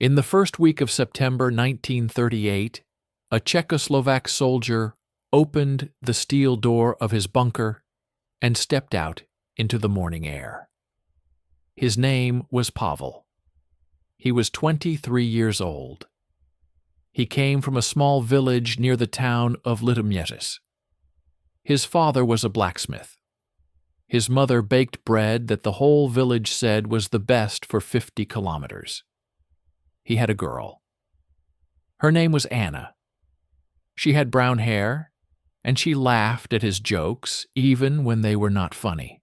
In the first week of September 1938, a Czechoslovak soldier opened the steel door of his bunker and stepped out into the morning air. His name was Pavel. He was 23 years old. He came from a small village near the town of democracies. His father was a blacksmith. His mother baked bread that the whole village said was the best for 50 kilometers. He had a girl. Her name was Anna. She had brown hair, and she laughed at his jokes even when they were not funny.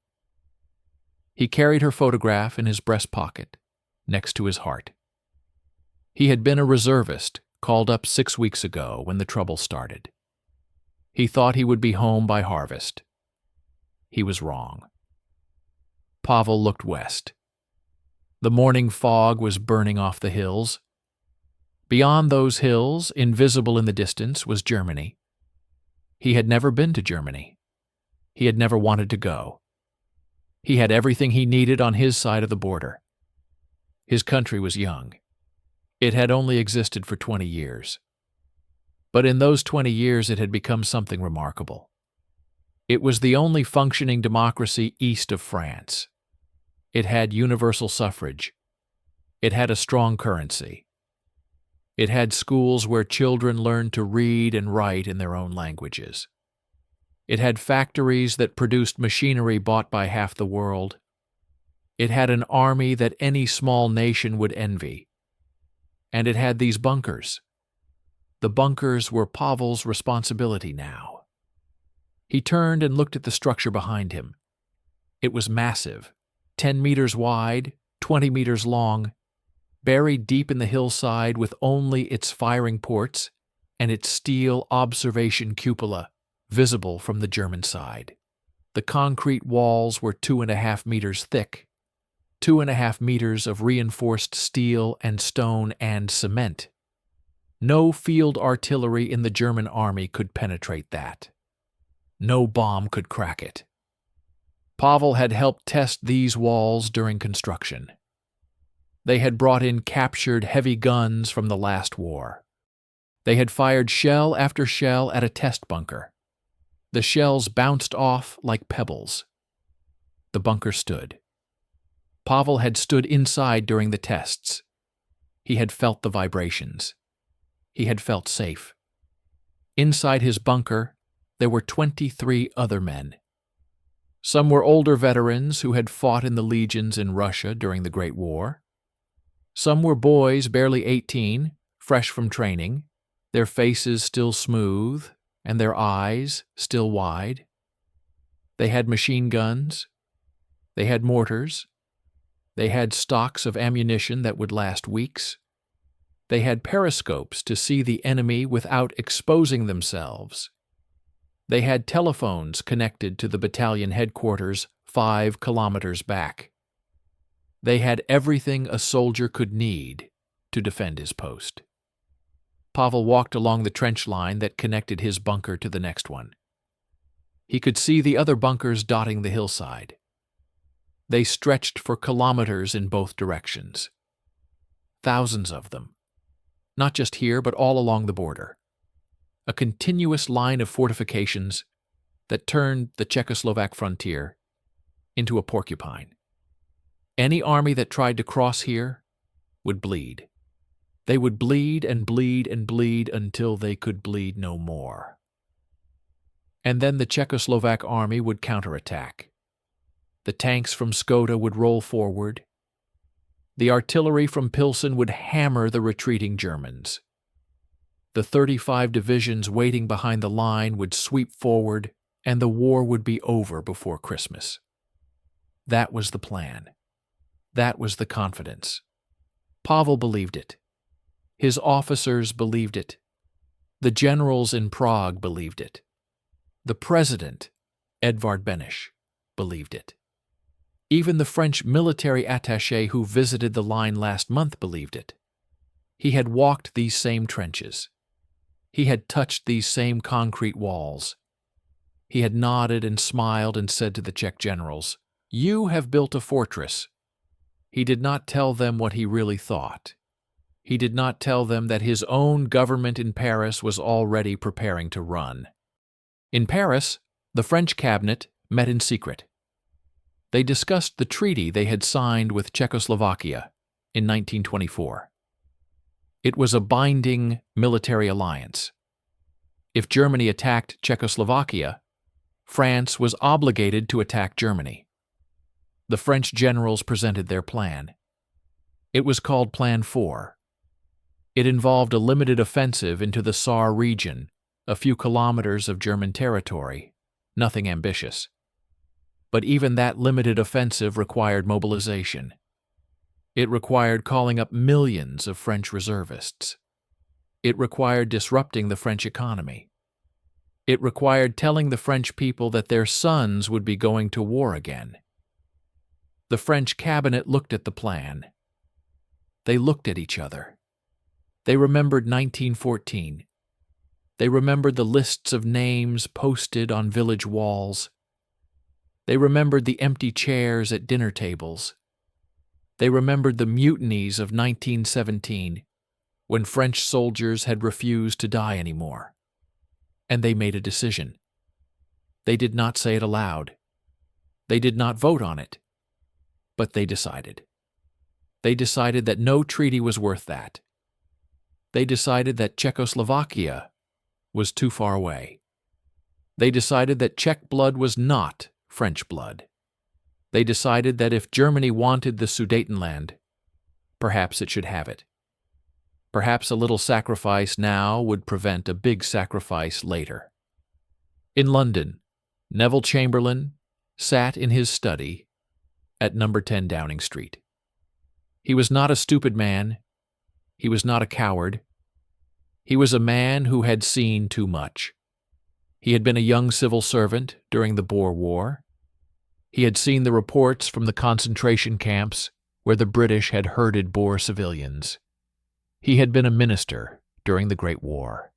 He carried her photograph in his breast pocket, next to his heart. He had been a reservist called up 6 weeks ago when the trouble started. He thought he would be home by harvest. He was wrong. Pavel looked west. The morning fog was burning off the hills. Beyond those hills, invisible in the distance, was Germany. He had never been to Germany. He had never wanted to go. He had everything he needed on his side of the border. His country was young. It had only existed for 20 years. But in those 20 years it had become something remarkable. It was the only functioning democracy east of France. It had universal suffrage. It had a strong currency. It had schools where children learned to read and write in their own languages. It had factories that produced machinery bought by half the world. It had an army that any small nation would envy. And it had these bunkers. The bunkers were Pavel's responsibility now. He turned and looked at the structure behind him. It was massive, 10 meters wide, 20 meters long, buried deep in the hillside with only its firing ports and its steel observation cupola visible from the German side. The concrete walls were 2.5 meters thick, 2.5 meters of reinforced steel and stone and cement. No field artillery in the German army could penetrate that. No bomb could crack it. Pavel had helped test these walls during construction. They had brought in captured heavy guns from the last war. They had fired shell after shell at a test bunker. The shells bounced off like pebbles. The bunker stood. Pavel had stood inside during the tests. He had felt the vibrations. He had felt safe. Inside his bunker, there were 23 other men. Some were older veterans who had fought in the legions in Russia during the Great War. Some were boys barely 18, fresh from training, their faces still smooth and their eyes still wide. They had machine guns. They had mortars. They had stocks of ammunition that would last weeks. They had periscopes to see the enemy without exposing themselves. They had telephones connected to the battalion headquarters 5 kilometers back. They had everything a soldier could need to defend his post. Pavel walked along the trench line that connected his bunker to the next one. He could see the other bunkers dotting the hillside. They stretched for kilometers in both directions. Thousands of them. Not just here, but all along the border. A continuous line of fortifications that turned the Czechoslovak frontier into a porcupine. Any army that tried to cross here would bleed. They would bleed and bleed and bleed until they could bleed no more. And then the Czechoslovak army would counterattack. The tanks from Skoda would roll forward. The artillery from Pilsen would hammer the retreating Germans. The 35 divisions waiting behind the line would sweep forward, and the war would be over before Christmas. That was the plan. That was the confidence. Pavel believed it. His officers believed it. The generals in Prague believed it. The president, Edvard Beneš, believed it. Even the French military attaché who visited the line last month believed it. He had walked these same trenches. He had touched these same concrete walls. He had nodded and smiled and said to the Czech generals, "You have built a fortress." He did not tell them what he really thought. He did not tell them that his own government in Paris was already preparing to run. In Paris, the French cabinet met in secret. They discussed the treaty they had signed with Czechoslovakia in 1924. It was a binding military alliance. If Germany attacked Czechoslovakia, France was obligated to attack Germany. The French generals presented their plan. It was called Plan 4. It involved a limited offensive into the Saar region, a few kilometers of German territory, nothing ambitious. But even that limited offensive required mobilization. It required calling up millions of French reservists. It required disrupting the French economy. It required telling the French people that their sons would be going to war again. The French cabinet looked at the plan. They looked at each other. They remembered 1914. They remembered the lists of names posted on village walls. They remembered the empty chairs at dinner tables. They remembered the mutinies of 1917, when French soldiers had refused to die anymore. And they made a decision. They did not say it aloud. They did not vote on it. But they decided. They decided that no treaty was worth that. They decided that Czechoslovakia was too far away. They decided that Czech blood was not French blood. They decided that if Germany wanted the Sudetenland, perhaps it should have it. Perhaps a little sacrifice now would prevent a big sacrifice later. In London, Neville Chamberlain sat in his study at number 10 Downing Street. He was not a stupid man. He was not a coward. He was a man who had seen too much. He had been a young civil servant during the Boer War. He had seen the reports from the concentration camps where the British had herded Boer civilians. He had been a minister during the Great War.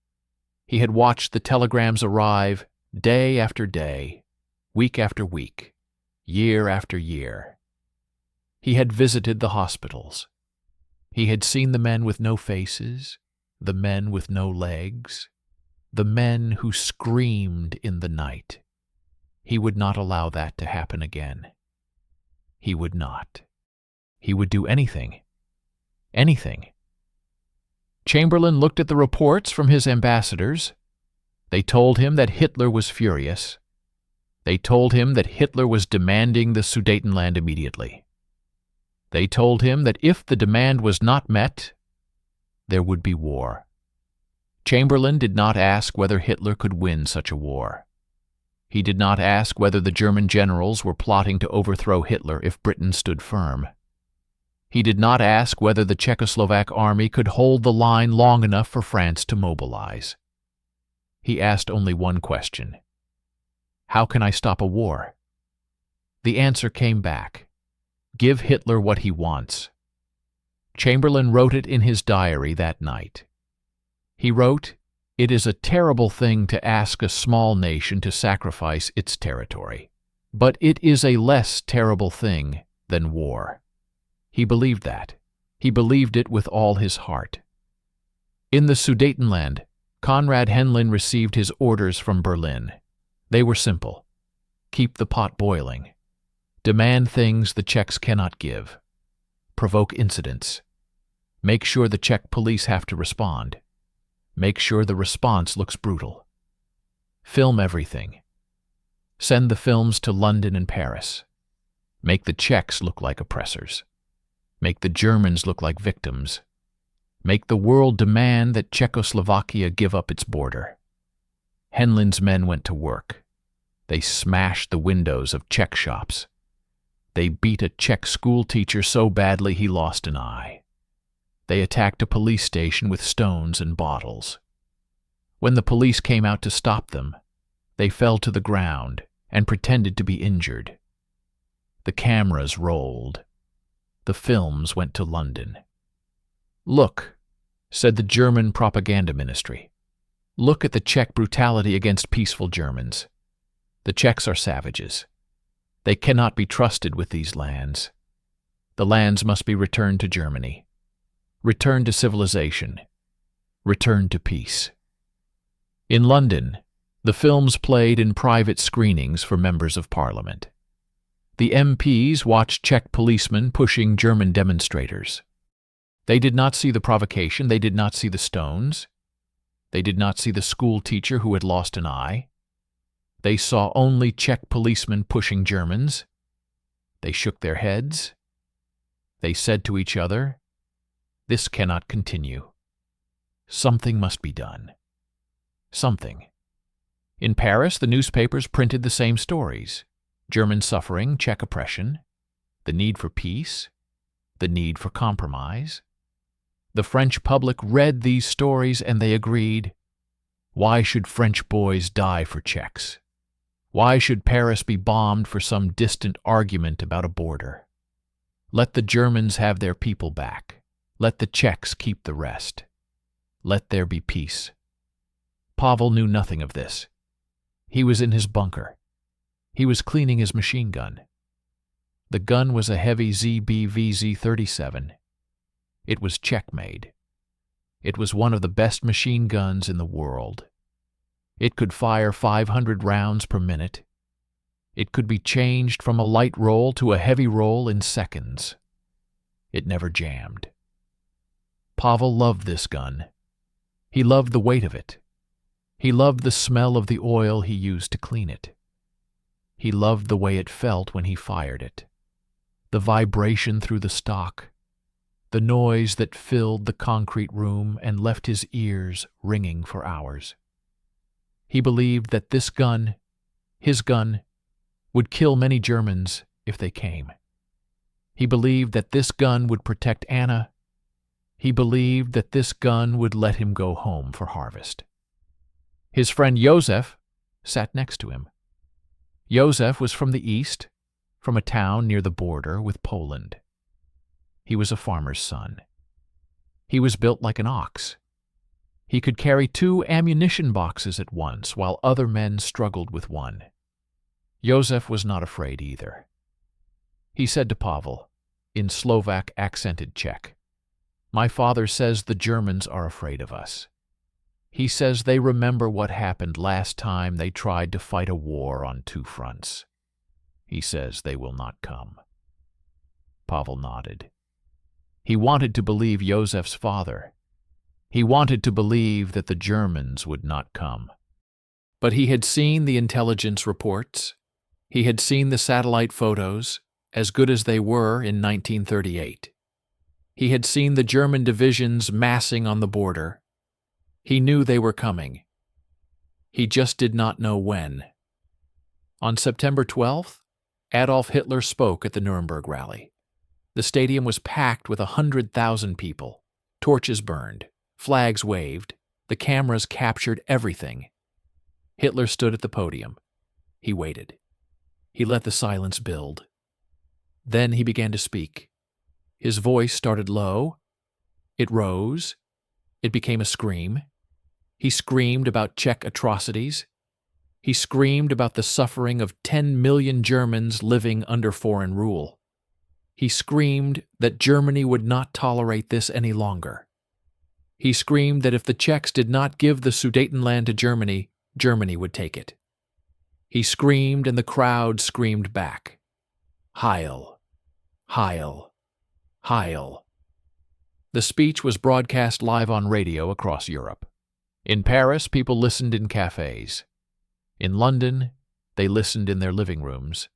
He had watched the telegrams arrive day after day, week after week, year after year. He had visited the hospitals. He had seen the men with no faces, the men with no legs, the men who screamed in the night. He would not allow that to happen again. He would not. He would do anything. Anything. Chamberlain looked at the reports from his ambassadors. They told him that Hitler was furious. They told him that Hitler was demanding the Sudetenland immediately. They told him that if the demand was not met, there would be war. Chamberlain did not ask whether Hitler could win such a war. He did not ask whether the German generals were plotting to overthrow Hitler if Britain stood firm. He did not ask whether the Czechoslovak army could hold the line long enough for France to mobilize. He asked only one question. How can I stop a war? The answer came back. Give Hitler what he wants. Chamberlain wrote it in his diary that night. He wrote, "It is a terrible thing to ask a small nation to sacrifice its territory, but it is a less terrible thing than war." He believed that. He believed it with all his heart. In the Sudetenland, Konrad Henlein received his orders from Berlin. They were simple. Keep the pot boiling. Demand things the Czechs cannot give. Provoke incidents. Make sure the Czech police have to respond. Make sure the response looks brutal. Film everything. Send the films to London and Paris. Make the Czechs look like oppressors. Make the Germans look like victims. Make the world demand that Czechoslovakia give up its border. Henlein's men went to work. They smashed the windows of Czech shops. They beat a Czech school teacher so badly he lost an eye. They attacked a police station with stones and bottles. When the police came out to stop them, they fell to the ground and pretended to be injured. The cameras rolled. The films went to London. "Look," said the German propaganda ministry. "Look at the Czech brutality against peaceful Germans. The Czechs are savages. They cannot be trusted with these lands. The lands must be returned to Germany. Return to civilization. Return to peace. In London, the films played in private screenings for members of parliament. The MPs watched Czech policemen pushing German demonstrators. They did not see the provocation, they did not see the stones. They did not see the school teacher who had lost an eye. They saw only Czech policemen pushing Germans. They shook their heads. They said to each other, "This cannot continue. Something must be done." Something. In Paris, the newspapers printed the same stories: German suffering, Czech oppression, the need for peace, the need for compromise. The French public read these stories and they agreed, why should French boys die for Czechs? Why should Paris be bombed for some distant argument about a border? Let the Germans have their people back. Let the Czechs keep the rest. Let there be peace. Pavel knew nothing of this. He was in his bunker. He was cleaning his machine gun. The gun was a heavy ZBVZ-37. It was Czech-made. It was one of the best machine guns in the world. It could fire 500 rounds per minute. It could be changed from a light roll to a heavy roll in seconds. It never jammed. Pavel loved this gun. He loved the weight of it. He loved the smell of the oil he used to clean it. He loved the way it felt when he fired it, the vibration through the stock, the noise that filled the concrete room and left his ears ringing for hours. He believed that this gun, his gun, would kill many Germans if they came. He believed that this gun would protect Anna. He believed that this gun would let him go home for harvest. His friend Josef sat next to him. Josef was from the east, from a town near the border with Poland. He was a farmer's son. He was built like an ox. He could carry 2 ammunition boxes at once, while other men struggled with one. Josef was not afraid either. He said to Pavel, in Slovak accented Czech, "My father says the Germans are afraid of us. He says they remember what happened last time they tried to fight a war on 2 fronts. He says they will not come." Pavel nodded. He wanted to believe Josef's father. He wanted to believe that the Germans would not come. But he had seen the intelligence reports. He had seen the satellite photos, as good as they were in 1938. He had seen the German divisions massing on the border. He knew they were coming. He just did not know when. On September 12th, Adolf Hitler spoke at the Nuremberg rally. The stadium was packed with 100,000 people. Torches burned. Flags waved. The cameras captured everything. Hitler stood at the podium. He waited. He let the silence build. Then he began to speak. His voice started low. It rose. It became a scream. He screamed about Czech atrocities. He screamed about the suffering of 10 million Germans living under foreign rule. He screamed that Germany would not tolerate this any longer. He screamed that if the Czechs did not give the Sudetenland to Germany, Germany would take it. He screamed and the crowd screamed back. Heil! Heil! Heil! The speech was broadcast live on radio across Europe. In Paris, people listened in cafes. In London, they listened in their living rooms.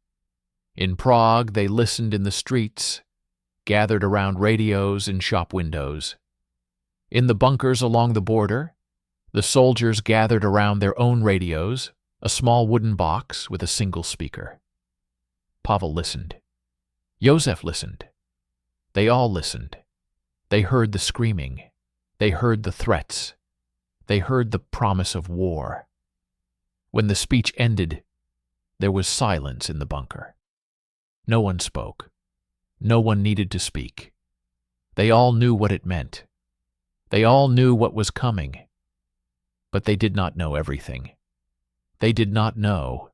In Prague, they listened in the streets, gathered around radios in shop windows. In the bunkers along the border, the soldiers gathered around their own radios, a small wooden box with a single speaker. Pavel listened. Josef listened. They all listened. They heard the screaming. They heard the threats. They heard the promise of war. When the speech ended, there was silence in the bunker. No one spoke. No one needed to speak. They all knew what it meant. They all knew what was coming. But they did not know everything. They did not know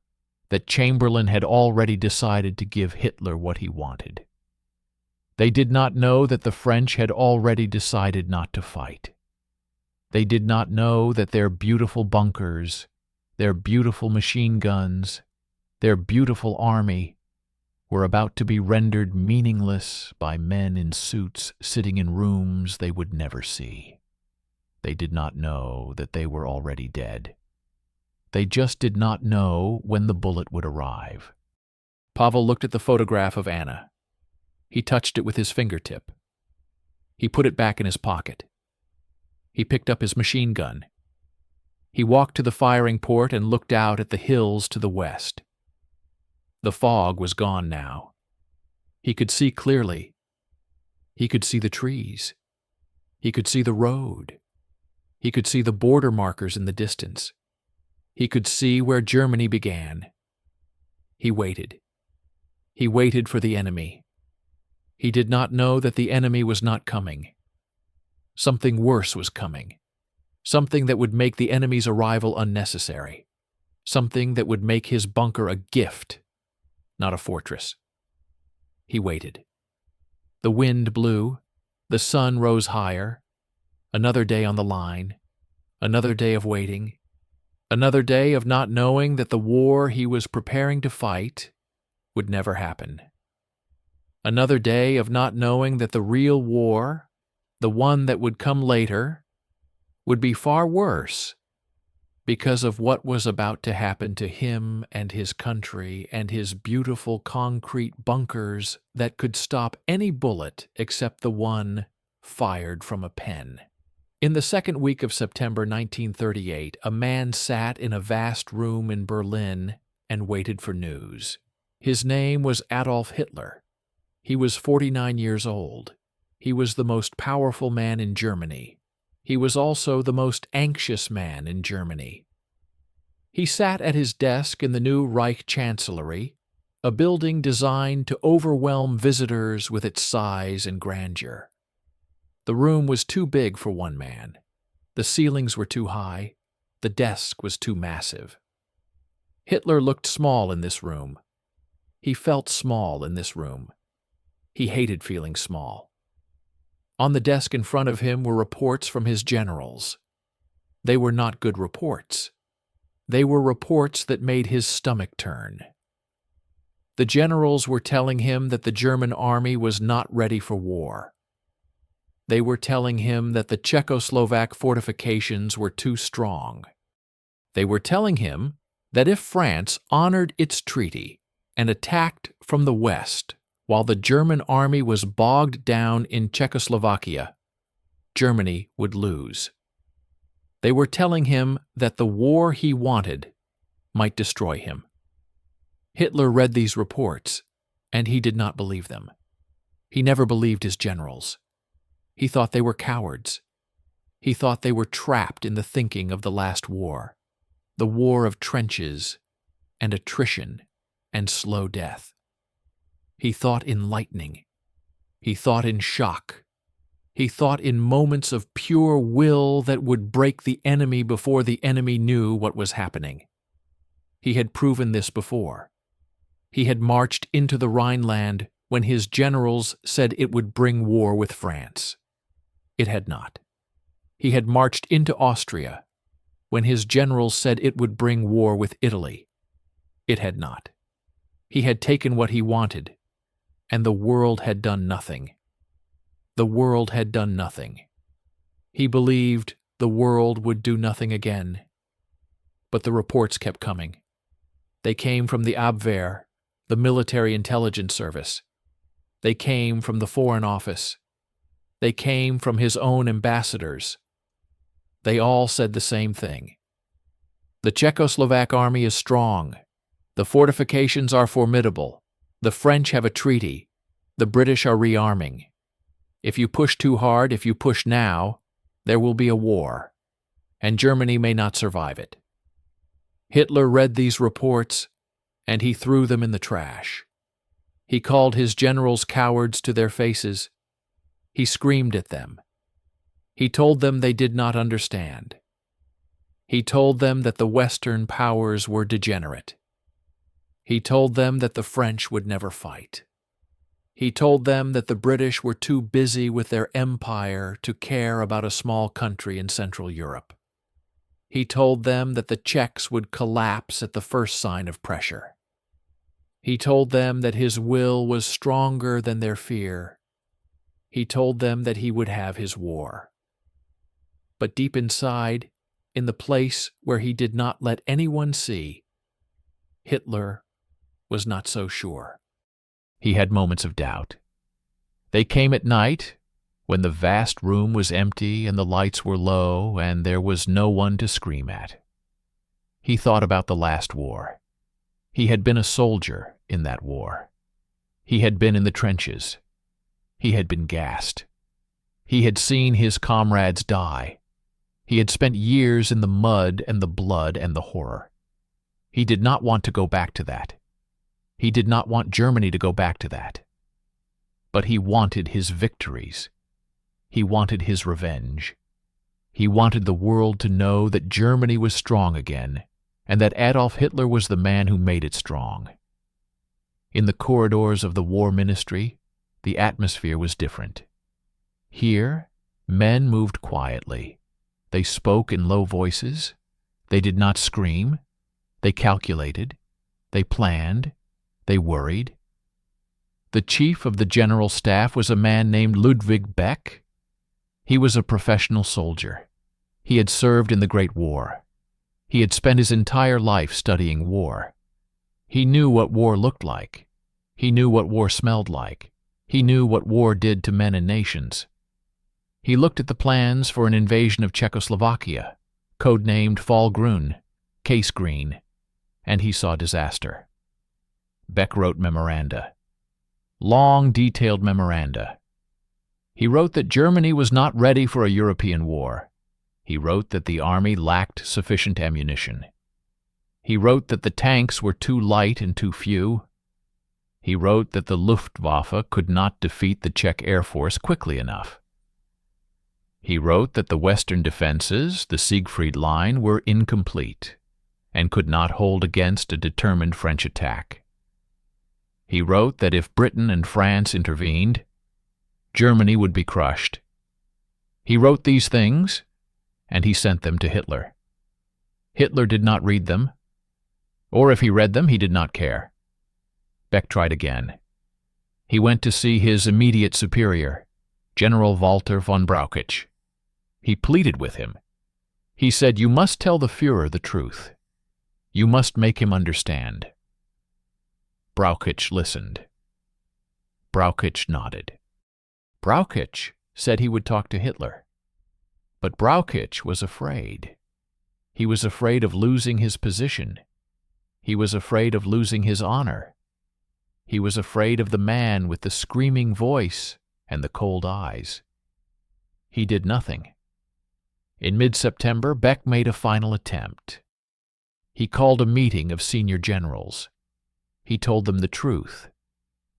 that Chamberlain had already decided to give Hitler what he wanted. They did not know that the French had already decided not to fight. They did not know that their beautiful bunkers, their beautiful machine guns, their beautiful army were about to be rendered meaningless by men in suits sitting in rooms they would never see. They did not know that they were already dead. They just did not know when the bullet would arrive. Pavel looked at the photograph of Anna. He touched it with his fingertip. He put it back in his pocket. He picked up his machine gun. He walked to the firing port and looked out at the hills to the west. The fog was gone now. He could see clearly. He could see the trees. He could see the road. He could see the border markers in the distance. He could see where Germany began. He waited. He waited for the enemy. He did not know that the enemy was not coming. Something worse was coming. Something that would make the enemy's arrival unnecessary. Something that would make his bunker a gift, not a fortress. He waited. The wind blew. The sun rose higher. Another day on the line. Another day of waiting. Another day of not knowing that the war he was preparing to fight would never happen. Another day of not knowing that the real war, the one that would come later, would be far worse because of what was about to happen to him and his country and his beautiful concrete bunkers that could stop any bullet except the one fired from a pen. In the second week of September 1938, a man sat in a vast room in Berlin and waited for news. His name was Adolf Hitler. He was 49 years old. He was the most powerful man in Germany. He was also the most anxious man in Germany. He sat at his desk in the new Reich Chancellery, a building designed to overwhelm visitors with its size and grandeur. The room was too big for one man. The ceilings were too high. The desk was too massive. Hitler looked small in this room. He felt small in this room. He hated feeling small. On the desk in front of him were reports from his generals. They were not good reports. They were reports that made his stomach turn. The generals were telling him that the German army was not ready for war. They were telling him that the Czechoslovak fortifications were too strong. They were telling him that if France honored its treaty and attacked from the west while the German army was bogged down in Czechoslovakia, Germany would lose. They were telling him that the war he wanted might destroy him. Hitler read these reports, and he did not believe them. He never believed his generals. He thought they were cowards. He thought they were trapped in the thinking of the last war, the war of trenches and attrition and slow death. He thought in lightning. He thought in shock. He thought in moments of pure will that would break the enemy before the enemy knew what was happening. He had proven this before. He had marched into the Rhineland when his generals said it would bring war with France. It had not. He had marched into Austria when his generals said it would bring war with Italy. It had not. He had taken what he wanted, and the world had done nothing. The world had done nothing. He believed the world would do nothing again. But the reports kept coming. They came from the Abwehr, the military intelligence service. They came from the Foreign Office. They came from his own ambassadors. They all said the same thing. The Czechoslovak army is strong. The fortifications are formidable. The French have a treaty. The British are rearming. If you push too hard, if you push now, there will be a war, and Germany may not survive it. Hitler read these reports, and he threw them in the trash. He called his generals cowards to their faces. He screamed at them. He told them they did not understand. He told them that the Western powers were degenerate. He told them that the French would never fight. He told them that the British were too busy with their empire to care about a small country in Central Europe. He told them that the Czechs would collapse at the first sign of pressure. He told them that his will was stronger than their fear. He told them that he would have his war. But deep inside, in the place where he did not let anyone see, Hitler was not so sure. He had moments of doubt. They came at night, when the vast room was empty and the lights were low and there was no one to scream at. He thought about the last war. He had been a soldier in that war. He had been in the trenches. He had been gassed. He had seen his comrades die. He had spent years in the mud and the blood and the horror. He did not want to go back to that. He did not want Germany to go back to that. But he wanted his victories. He wanted his revenge. He wanted the world to know that Germany was strong again, and that Adolf Hitler was the man who made it strong. In the corridors of the War Ministry, the atmosphere was different. Here, men moved quietly. They spoke in low voices. They did not scream. They calculated. They planned. They worried. The chief of the general staff was a man named Ludwig Beck. He was a professional soldier. He had served in the Great War. He had spent his entire life studying war. He knew what war looked like. He knew what war smelled like. He knew what war did to men and nations. He looked at the plans for an invasion of Czechoslovakia, codenamed Fall Grün, Case Green, and he saw disaster. Beck wrote memoranda. Long, detailed memoranda. He wrote that Germany was not ready for a European war. He wrote that the army lacked sufficient ammunition. He wrote that the tanks were too light and too few. He wrote that the Luftwaffe could not defeat the Czech Air Force quickly enough. He wrote that the Western defenses, the Siegfried Line, were incomplete and could not hold against a determined French attack. He wrote that if Britain and France intervened, Germany would be crushed. He wrote these things, and he sent them to Hitler. Hitler did not read them, or if he read them, he did not care. Beck tried again. He went to see his immediate superior, General Walter von Brauchitsch. He pleaded with him. He said, "You must tell the Führer the truth. You must make him understand." Brauchitsch listened. Brauchitsch nodded. Brauchitsch said he would talk to Hitler. But Brauchitsch was afraid. He was afraid of losing his position. He was afraid of losing his honor. He was afraid of the man with the screaming voice and the cold eyes. He did nothing. In mid-September, Beck made a final attempt. He called a meeting of senior generals. He told them the truth.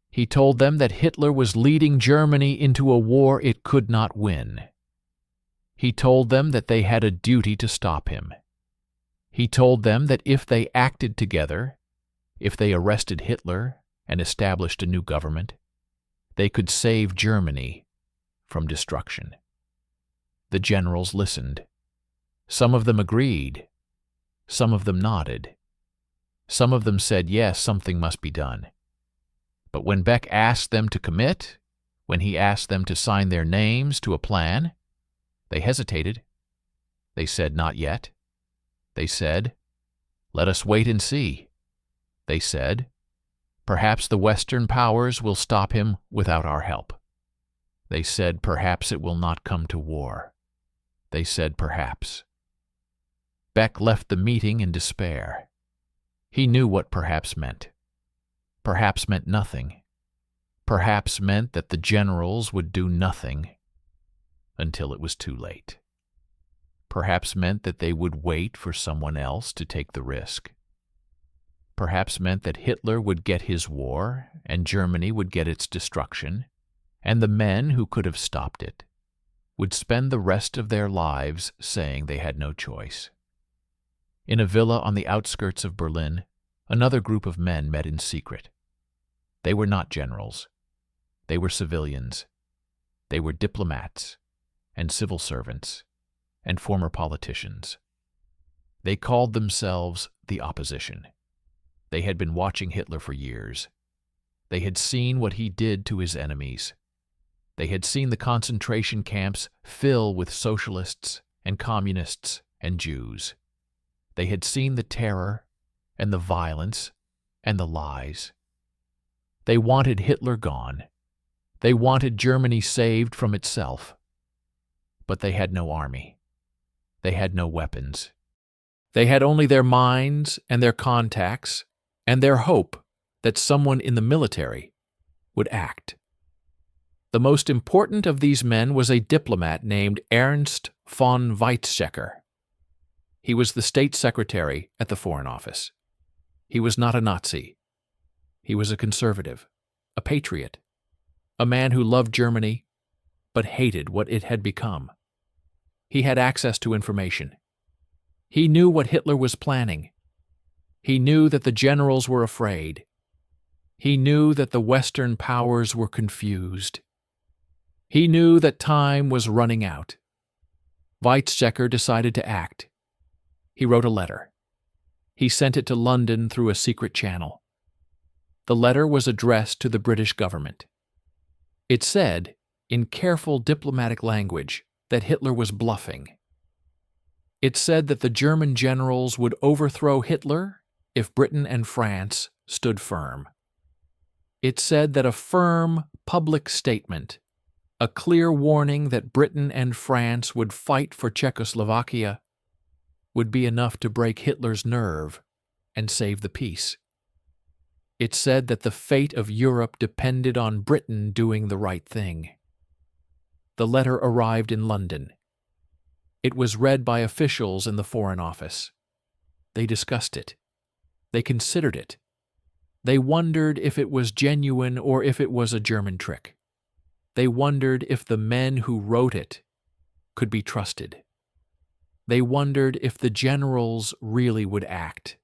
He told them that Hitler was leading Germany into a war it could not win. He told them that they had a duty to stop him. He told them that if they acted together, if they arrested Hitler and established a new government, they could save Germany from destruction. The generals listened. Some of them agreed. Some of them nodded. Some of them said, yes, something must be done. But when Beck asked them to commit, when he asked them to sign their names to a plan, they hesitated. They said, not yet. They said, let us wait and see. They said, perhaps the Western powers will stop him without our help. They said, perhaps it will not come to war. They said, perhaps. Beck left the meeting in despair. He knew what perhaps meant. Perhaps meant nothing. Perhaps meant that the generals would do nothing until it was too late. Perhaps meant that they would wait for someone else to take the risk. Perhaps meant that Hitler would get his war and Germany would get its destruction, and the men who could have stopped it would spend the rest of their lives saying they had no choice. In a villa on the outskirts of Berlin, another group of men met in secret. They were not generals. They were civilians. They were diplomats and civil servants and former politicians. They called themselves the opposition. They had been watching Hitler for years. They had seen what he did to his enemies. They had seen the concentration camps fill with socialists and communists and Jews. They had seen the terror and the violence and the lies. They wanted Hitler gone. They wanted Germany saved from itself. But they had no army. They had no weapons. They had only their minds and their contacts and their hope that someone in the military would act. The most important of these men was a diplomat named Ernst von Weizsäcker. He was the state secretary at the Foreign Office. He was not a Nazi. He was a conservative, a patriot, a man who loved Germany but hated what it had become. He had access to information. He knew what Hitler was planning. He knew that the generals were afraid. He knew that the Western powers were confused. He knew that time was running out. Weizsäcker decided to act. He wrote a letter. He sent it to London through a secret channel. The letter was addressed to the British government. It said, in careful diplomatic language, that Hitler was bluffing. It said that the German generals would overthrow Hitler if Britain and France stood firm. It said that a firm public statement, a clear warning that Britain and France would fight for Czechoslovakia, would be enough to break Hitler's nerve and save the peace. It said that the fate of Europe depended on Britain doing the right thing. The letter arrived in London. It was read by officials in the Foreign Office. They discussed it. They considered it. They wondered if it was genuine or if it was a German trick. They wondered if the men who wrote it could be trusted. They wondered if the generals really would act.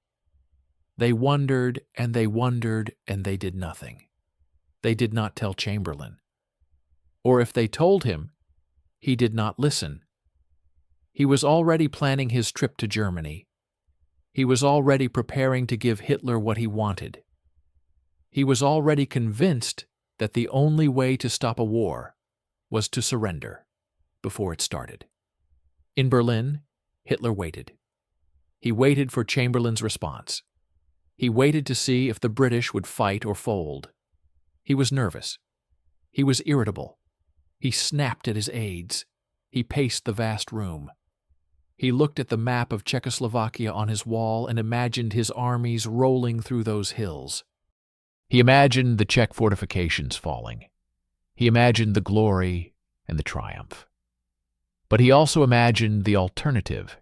They wondered, and they wondered, and they did nothing. They did not tell Chamberlain. Or if they told him, he did not listen. He was already planning his trip to Germany. He was already preparing to give Hitler what he wanted. He was already convinced that the only way to stop a war was to surrender before it started. In Berlin, Hitler waited. He waited for Chamberlain's response. He waited to see if the British would fight or fold. He was nervous. He was irritable. He snapped at his aides. He paced the vast room. He looked at the map of Czechoslovakia on his wall and imagined his armies rolling through those hills. He imagined the Czech fortifications falling. He imagined the glory and the triumph. But he also imagined the alternative.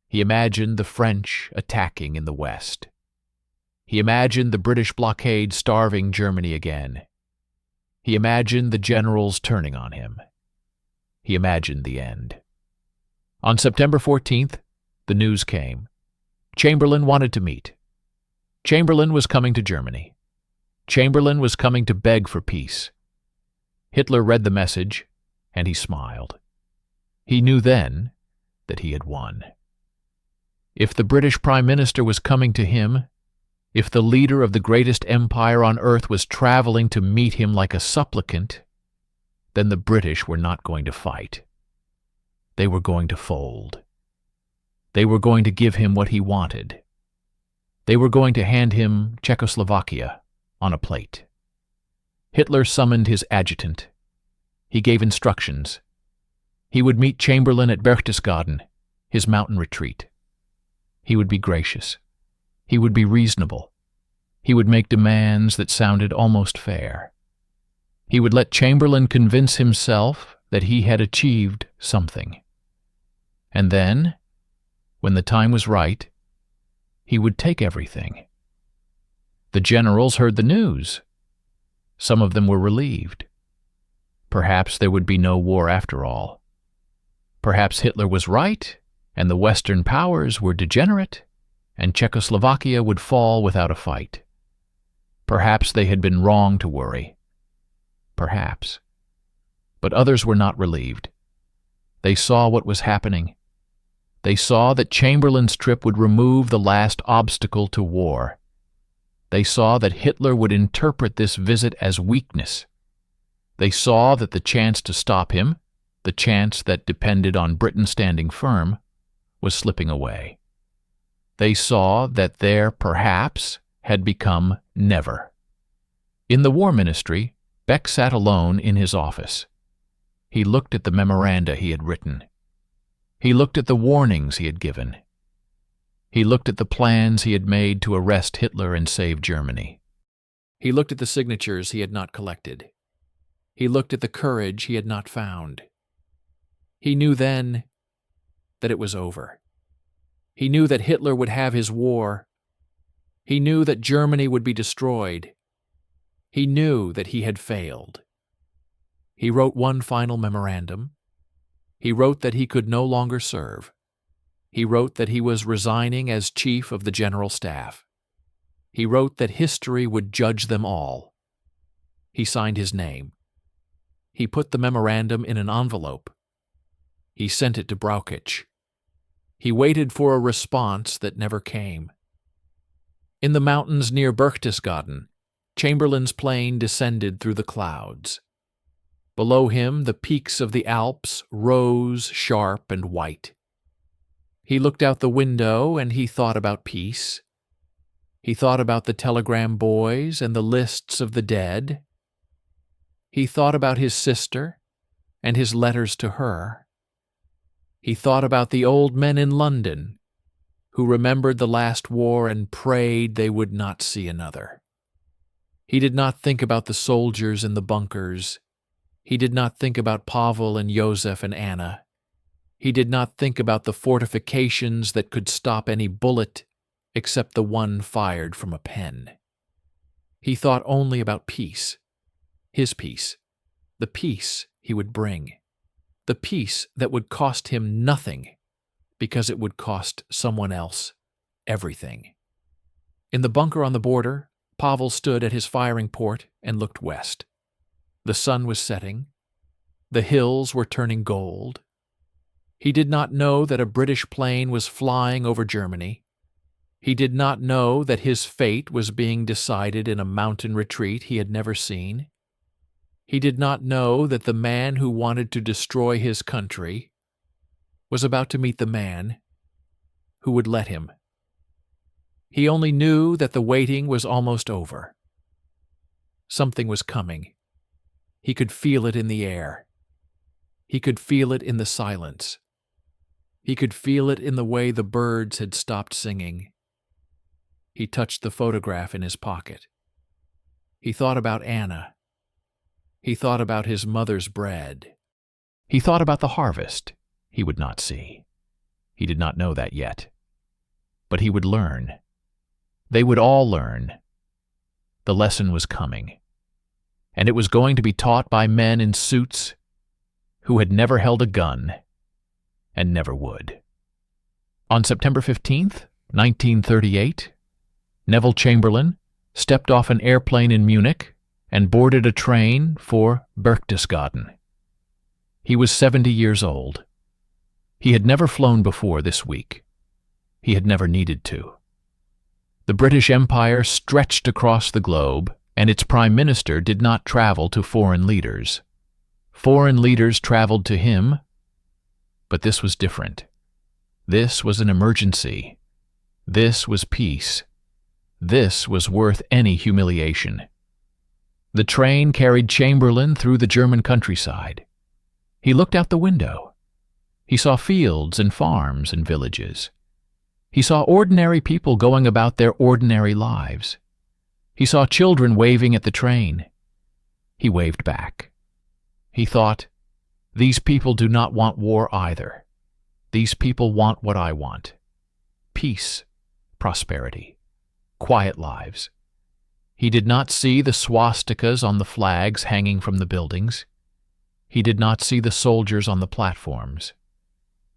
He imagined the French attacking in the west. He imagined the British blockade starving Germany again. He imagined the generals turning on him. He imagined the end. On September 14th, the news came. Chamberlain wanted to meet. Chamberlain was coming to Germany. Chamberlain was coming to beg for peace. Hitler read the message, and he smiled. He knew then that he had won. If the British Prime Minister was coming to him, if the leader of the greatest empire on earth was traveling to meet him like a supplicant, then the British were not going to fight. They were going to fold. They were going to give him what he wanted. They were going to hand him Czechoslovakia on a plate. Hitler summoned his adjutant. He gave instructions. He would meet Chamberlain at Berchtesgaden, his mountain retreat. He would be gracious. He would be reasonable. He would make demands that sounded almost fair. He would let Chamberlain convince himself that he had achieved something. And then, when the time was right, he would take everything. The generals heard the news. Some of them were relieved. Perhaps there would be no war after all. Perhaps Hitler was right, and the Western powers were degenerate, and Czechoslovakia would fall without a fight. Perhaps they had been wrong to worry. perhaps. But others were not relieved. They saw what was happening. They saw that Chamberlain's trip would remove the last obstacle to war. They saw that Hitler would interpret this visit as weakness. They saw that the chance to stop him, the chance that depended on Britain standing firm, was slipping away. They saw that there, perhaps, had become never. In the War Ministry, Beck sat alone in his office. He looked at the memoranda he had written. He looked at the warnings he had given. He looked at the plans he had made to arrest Hitler and save Germany. He looked at the signatures he had not collected. He looked at the courage he had not found. He knew then that it was over. He knew that Hitler would have his war. He knew that Germany would be destroyed. He knew that he had failed. He wrote one final memorandum. He wrote that he could no longer serve. He wrote that he was resigning as Chief of the General Staff. He wrote that history would judge them all. He signed his name. He put the memorandum in an envelope. He sent it to Brauchitsch. He waited for a response that never came. In the mountains near Berchtesgaden, Chamberlain's plane descended through the clouds. Below him, the peaks of the Alps rose sharp and white. He looked out the window and he thought about peace. He thought about the telegram boys and the lists of the dead. He thought about his sister and his letters to her. He thought about the old men in London who remembered the last war and prayed they would not see another. He did not think about the soldiers in the bunkers. He did not think about Pavel and Joseph and Anna. He did not think about the fortifications that could stop any bullet except the one fired from a pen. He thought only about peace, his peace, the peace he would bring, the peace that would cost him nothing because it would cost someone else everything. In the bunker on the border, Pavel stood at his firing port and looked west. The sun was setting. The hills were turning gold. He did not know that a British plane was flying over Germany. He did not know that his fate was being decided in a mountain retreat he had never seen. He did not know that the man who wanted to destroy his country was about to meet the man who would let him. He only knew that the waiting was almost over. Something was coming. He could feel it in the air. He could feel it in the silence. He could feel it in the way the birds had stopped singing. He touched the photograph in his pocket. He thought about Anna. He thought about his mother's bread. He thought about the harvest he would not see. He did not know that yet. But he would learn. They would all learn. The lesson was coming. And it was going to be taught by men in suits who had never held a gun and never would. On September 15th, 1938, Neville Chamberlain stepped off an airplane in Munich and boarded a train for Berchtesgaden. He was 70 years old. He had never flown before this week. He had never needed to. The British Empire stretched across the globe, and its Prime Minister did not travel to foreign leaders. Foreign leaders traveled to him, but this was different. This was an emergency. This was peace. This was worth any humiliation. The train carried Chamberlain through the German countryside. He looked out the window. He saw fields and farms and villages. He saw ordinary people going about their ordinary lives. He saw children waving at the train. He waved back. He thought, these people do not want war either. These people want what I want. Peace, prosperity, quiet lives. He did not see the swastikas on the flags hanging from the buildings. He did not see the soldiers on the platforms.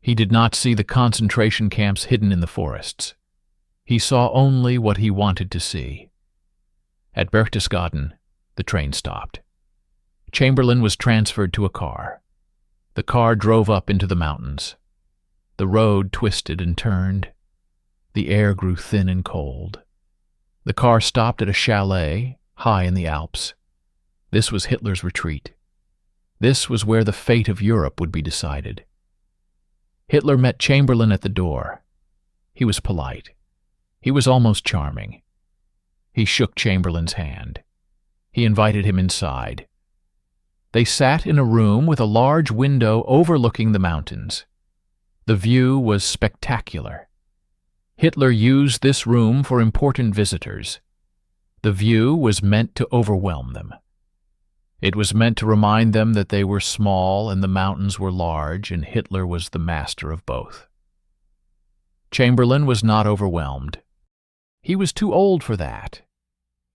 He did not see the concentration camps hidden in the forests. He saw only what he wanted to see. At Berchtesgaden, the train stopped. Chamberlain was transferred to a car. The car drove up into the mountains. The road twisted and turned. The air grew thin and cold. The car stopped at a chalet high in the Alps. This was Hitler's retreat. This was where the fate of Europe would be decided. Hitler met Chamberlain at the door. He was polite. He was almost charming. He shook Chamberlain's hand. He invited him inside. They sat in a room with a large window overlooking the mountains. The view was spectacular. Hitler used this room for important visitors. The view was meant to overwhelm them. It was meant to remind them that they were small and the mountains were large, and Hitler was the master of both. Chamberlain was not overwhelmed. He was too old for that.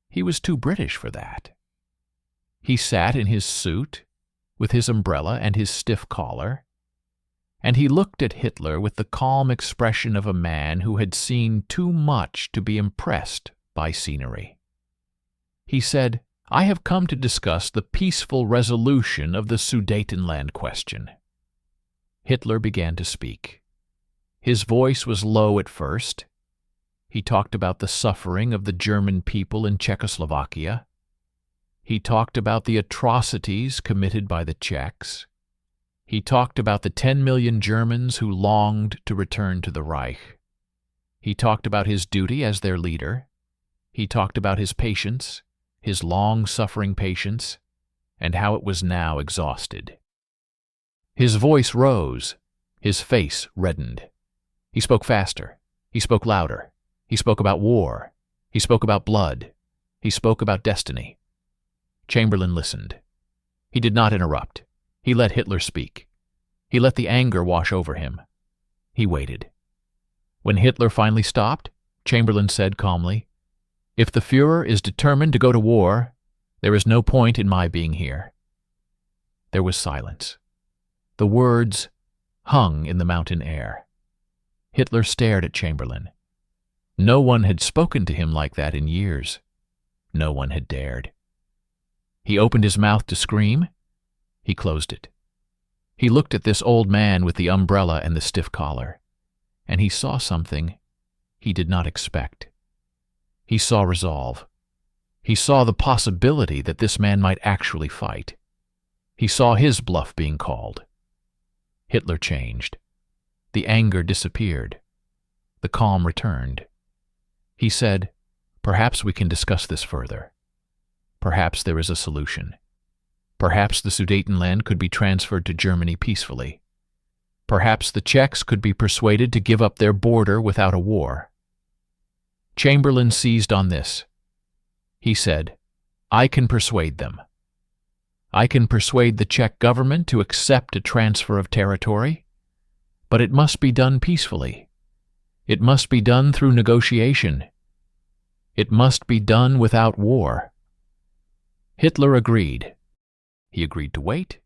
He was too British for that. He sat in his suit, with his umbrella and his stiff collar, and he looked at Hitler with the calm expression of a man who had seen too much to be impressed by scenery. He said, "I have come to discuss the peaceful resolution of the Sudetenland question." Hitler began to speak. His voice was low at first. He talked about the suffering of the German people in Czechoslovakia. He talked about the atrocities committed by the Czechs. He talked about the 10 million Germans who longed to return to the Reich. He talked about his duty as their leader. He talked about his patience, his long-suffering patience, and how it was now exhausted. His voice rose. His face reddened. He spoke faster. He spoke louder. He spoke about war. He spoke about blood. He spoke about destiny. Chamberlain listened. He did not interrupt. He let Hitler speak. He let the anger wash over him. He waited. When Hitler finally stopped, Chamberlain said calmly, "If the Führer is determined to go to war, there is no point in my being here." There was silence. The words hung in the mountain air. Hitler stared at Chamberlain. No one had spoken to him like that in years. No one had dared. He opened his mouth to scream. He closed it. He looked at this old man with the umbrella and the stiff collar, and he saw something he did not expect. He saw resolve. He saw the possibility that this man might actually fight. He saw his bluff being called. Hitler changed. The anger disappeared. The calm returned. He said, "Perhaps we can discuss this further. Perhaps there is a solution. Perhaps the Sudetenland could be transferred to Germany peacefully. Perhaps the Czechs could be persuaded to give up their border without a war." Chamberlain seized on this. He said, "I can persuade them. I can persuade the Czech government to accept a transfer of territory, but it must be done peacefully. It must be done through negotiation. It must be done without war." Hitler agreed. He agreed to wait.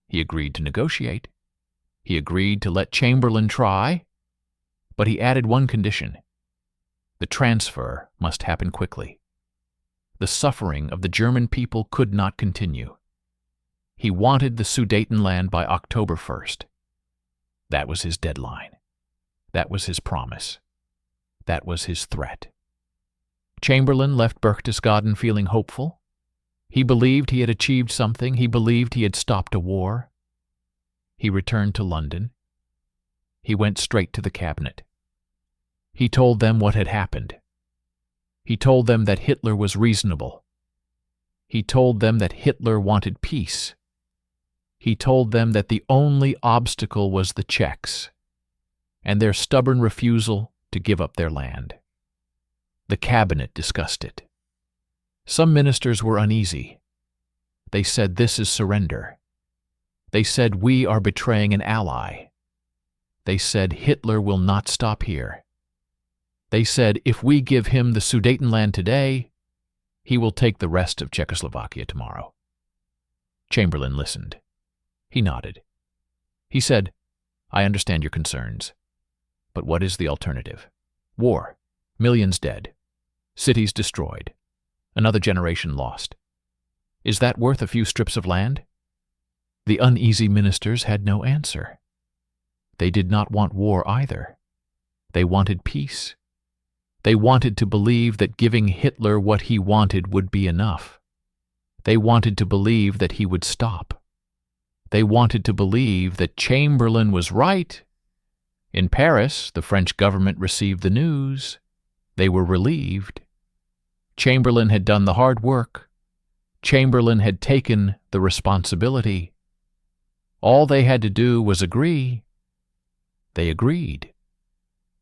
He agreed to negotiate. He agreed to let Chamberlain try, but he added one condition. The transfer must happen quickly. The suffering of the German people could not continue. He wanted the Sudetenland by October 1st. That was his deadline. That was his promise. That was his threat. Chamberlain left Berchtesgaden feeling hopeful. He believed he had achieved something. He believed he had stopped a war. He returned to London. He went straight to the cabinet. He told them what had happened. He told them that Hitler was reasonable. He told them that Hitler wanted peace. He told them that the only obstacle was the Czechs and their stubborn refusal to give up their land. The cabinet discussed it. Some ministers were uneasy. They said, "This is surrender." They said, "We are betraying an ally." They said, "Hitler will not stop here." They said, "If we give him the Sudetenland today, he will take the rest of Czechoslovakia tomorrow." Chamberlain listened. He nodded. He said, "I understand your concerns. But what is the alternative? War, millions dead, cities destroyed, another generation lost. Is that worth a few strips of land? The uneasy ministers had no answer. They did not want war either. They wanted peace. They wanted to believe that giving Hitler what he wanted would be enough. They wanted to believe that he would stop. They wanted to believe that Chamberlain was right. In Paris, the French government received the news. They were relieved. Chamberlain had done the hard work. Chamberlain had taken the responsibility. All they had to do was agree. They agreed.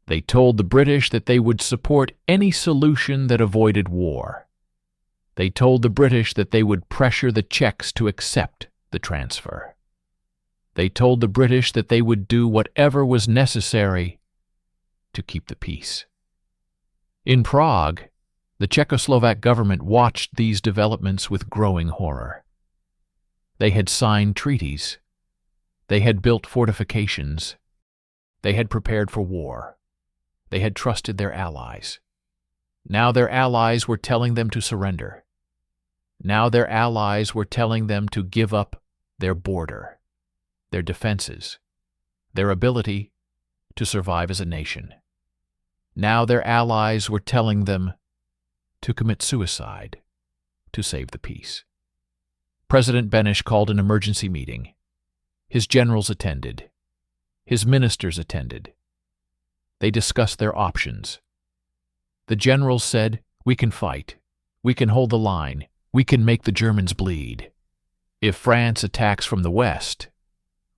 They told the British that they would support any solution that avoided war. They told the British that they would pressure the Czechs to accept the transfer. They told the British that they would do whatever was necessary to keep the peace. In Prague, the Czechoslovak government watched these developments with growing horror. They had signed treaties. They had built fortifications. They had prepared for war. They had trusted their allies. Now their allies were telling them to surrender. Now their allies were telling them to give up their border, their defenses, their ability to survive as a nation. Now their allies were telling them to commit suicide to save the peace. President Benish called an emergency meeting. His generals attended. His ministers attended. They discussed their options. The generals said, "We can fight. We can hold the line. We can make the Germans bleed. If France attacks from the west,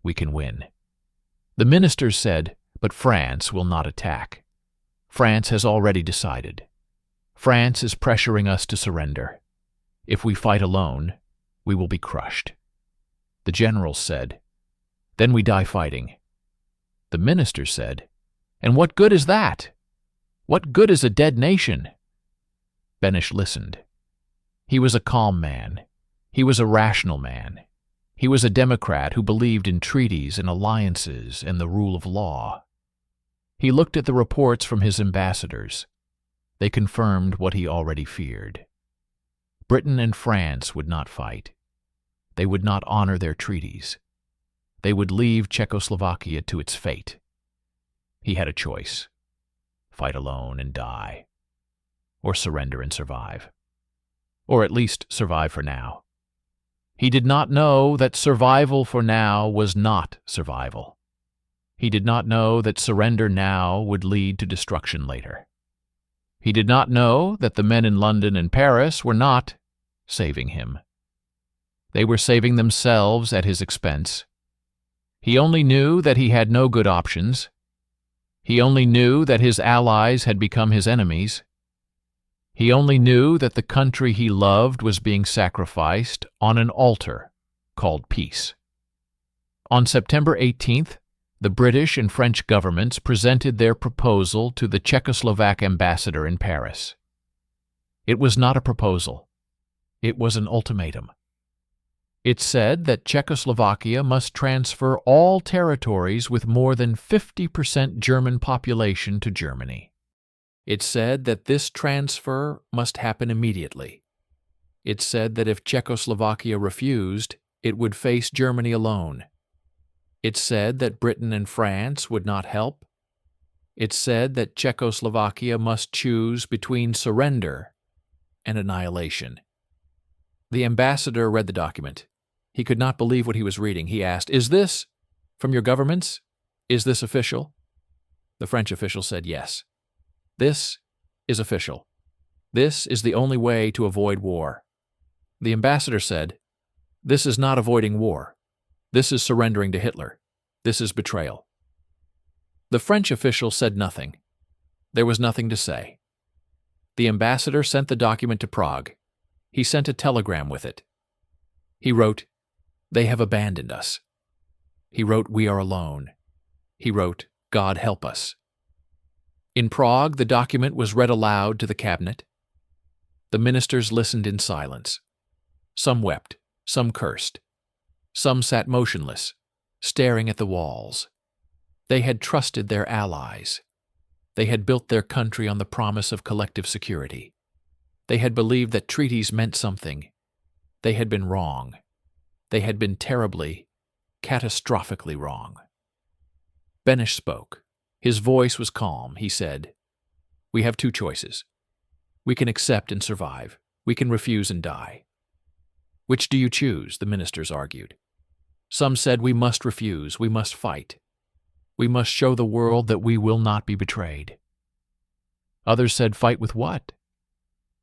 we can win." The ministers said, "But France will not attack. France has already decided. France is pressuring us to surrender. If we fight alone, we will be crushed." The generals said, "Then we die fighting." The ministers said, "And what good is that? What good is a dead nation?" Benish listened. He was a calm man. He was a rational man. He was a Democrat who believed in treaties and alliances and the rule of law. He looked at the reports from his ambassadors. They confirmed what he already feared. Britain and France would not fight. They would not honor their treaties. They would leave Czechoslovakia to its fate. He had a choice: fight alone and die, or surrender and survive. Or at least survive for now. He did not know that survival for now was not survival. He did not know that surrender now would lead to destruction later. He did not know that the men in London and Paris were not saving him. They were saving themselves at his expense. He only knew that he had no good options. He only knew that his allies had become his enemies. He only knew that the country he loved was being sacrificed on an altar called peace. On September 18th, the British and French governments presented their proposal to the Czechoslovak ambassador in Paris. It was not a proposal. It was an ultimatum. It said that Czechoslovakia must transfer all territories with more than 50% German population to Germany. It said that this transfer must happen immediately. It said that if Czechoslovakia refused, it would face Germany alone. It said that Britain and France would not help. It said that Czechoslovakia must choose between surrender and annihilation. The ambassador read the document. He could not believe what he was reading. He asked, "Is this from your governments? Is this official?" The French official said, "Yes. This is official. This is the only way to avoid war." The ambassador said, "This is not avoiding war. This is surrendering to Hitler. This is betrayal." The French official said nothing. There was nothing to say. The ambassador sent the document to Prague. He sent a telegram with it. He wrote, "They have abandoned us." He wrote, "We are alone." He wrote, "God help us." In Prague, the document was read aloud to the cabinet. The ministers listened in silence. Some wept, some cursed. Some sat motionless, staring at the walls. They had trusted their allies. They had built their country on the promise of collective security. They had believed that treaties meant something. They had been wrong. They had been terribly, catastrophically wrong. Benish spoke. His voice was calm. He said, "We have two choices. We can accept and survive. We can refuse and die." "Which do you choose?" the ministers argued. Some said, "We must refuse. We must fight. We must show the world that we will not be betrayed." Others said, "Fight with what?